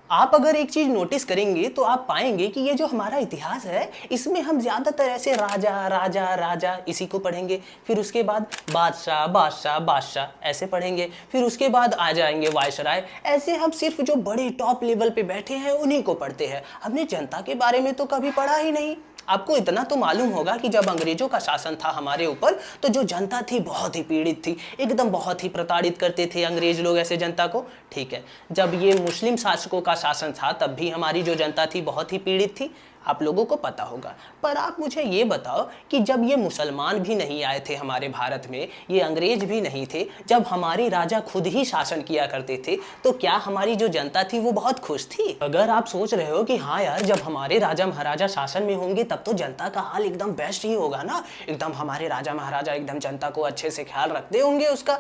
आप अगर एक चीज नोटिस करेंगे तो आप पाएंगे कि ये जो हमारा इतिहास है इसमें हम ज्यादातर ऐसे राजा राजा राजा इसी को पढ़ेंगे, फिर उसके बाद बादशाह बादशाह बादशाह ऐसे पढ़ेंगे, फिर उसके बाद आ जाएंगे वायसराय। ऐसे हम सिर्फ जो बड़े टॉप लेवल पे बैठे हैं उन्हीं को पढ़ते हैं, हमने जनता के बारे में तो कभी पढ़ा ही नहीं। आपको इतना तो मालूम होगा कि जब अंग्रेजों का शासन था हमारे ऊपर तो जो जनता थी बहुत ही पीड़ित थी, एकदम बहुत ही प्रताड़ित करते थे अंग्रेज लोग ऐसे जनता को। ठीक है, जब ये मुस्लिम शासकों का शासन था तब भी हमारी जो जनता थी बहुत ही पीड़ित थी, आप लोगों को पता होगा। पर आप मुझे ये बताओ कि जब ये मुसलमान भी नहीं आए थे हमारे भारत में, ये अंग्रेज भी नहीं थे, जब हमारे राजा खुद ही शासन किया करते थे, तो क्या हमारी जो जनता थी वो बहुत खुश थी? अगर आप सोच रहे हो कि हाँ यार जब हमारे राजा महाराजा शासन में होंगे तब तो जनता का हाल एकदम बेस्ट ही होगा ना, एकदम हमारे राजा महाराजा एकदम जनता को अच्छे से ख्याल रखते होंगे उसका।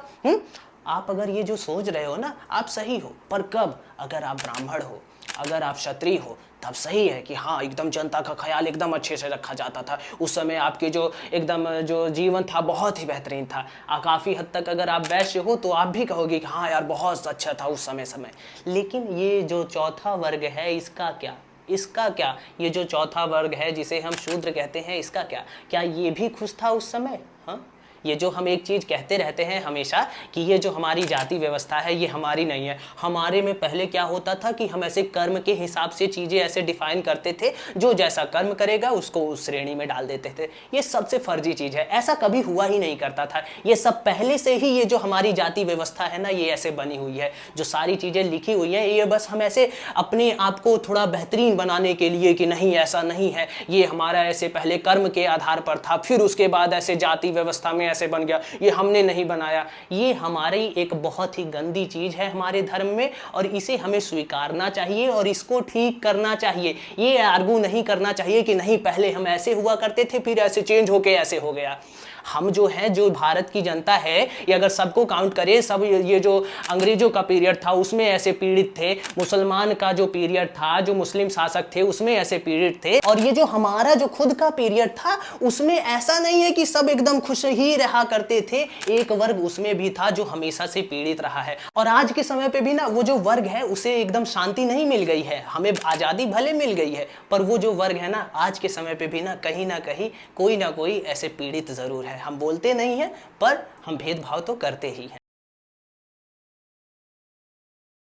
आप अगर ये जो सोच रहे हो ना आप सही हो, पर कब? अगर आप ब्राह्मण हो, अगर आप क्षत्रिय हो तब सही है कि हाँ एकदम जनता का ख्याल एकदम अच्छे से रखा जाता था। उस समय आपके जो एकदम जो जीवन था बहुत ही बेहतरीन था। काफ़ी हद तक अगर आप वैश्य हो तो आप भी कहोगे कि हाँ यार बहुत अच्छा था उस समय। लेकिन ये जो चौथा वर्ग है इसका क्या? इसका क्या? ये जो चौथा वर्ग है जिसे हम शूद्र कहते हैं इसका क्या? क्या ये भी खुश था उस समय? हाँ, ये जो हम एक चीज़ कहते रहते हैं हमेशा कि ये जो हमारी जाति व्यवस्था है ये हमारी नहीं है। हमारे में पहले क्या होता था कि हम ऐसे कर्म के हिसाब से चीज़ें ऐसे डिफाइन करते थे, जो जैसा कर्म करेगा उसको उस श्रेणी में डाल देते थे। ये सबसे फर्जी चीज़ है, ऐसा कभी हुआ ही नहीं करता था। ये सब पहले से ही ये जो हमारी जाति व्यवस्था है ना ये ऐसे बनी हुई है। जो सारी चीज़ें लिखी हुई हैं ये बस हम ऐसे अपने आप को थोड़ा बेहतरीन बनाने के लिए कि नहीं ऐसा नहीं है, ये हमारा ऐसे पहले कर्म के आधार पर था, फिर उसके बाद ऐसे जाति व्यवस्था में ऐसे बन गया, ये हमने नहीं बनाया। ये हमारी एक बहुत ही गंदी चीज है हमारे धर्म में, और इसे हमें स्वीकारना चाहिए और इसको ठीक करना चाहिए। ये आर्गू नहीं करना चाहिए कि नहीं पहले हम ऐसे हुआ करते थे फिर ऐसे चेंज होके ऐसे हो गया। हम जो है जो भारत की जनता है ये अगर सबको काउंट करें, सब ये जो अंग्रेजों का पीरियड था उसमें ऐसे पीड़ित थे, मुसलमान का जो पीरियड था जो मुस्लिम शासक थे उसमें ऐसे पीड़ित थे, और ये जो हमारा जो खुद का पीरियड था उसमें ऐसा नहीं है कि सब एकदम खुश ही रहा करते थे। एक वर्ग उसमें भी था जो हमेशा से पीड़ित रहा है, और आज के समय पे भी ना वो जो वर्ग है उसे एकदम शांति नहीं मिल गई है। हमें आज़ादी भले मिल गई है पर वो जो वर्ग है ना आज के समय पे भी ना कहीं कोई ना कोई ऐसे पीड़ित जरूर है। हम बोलते नहीं हैं पर हम भेदभाव तो करते ही हैं।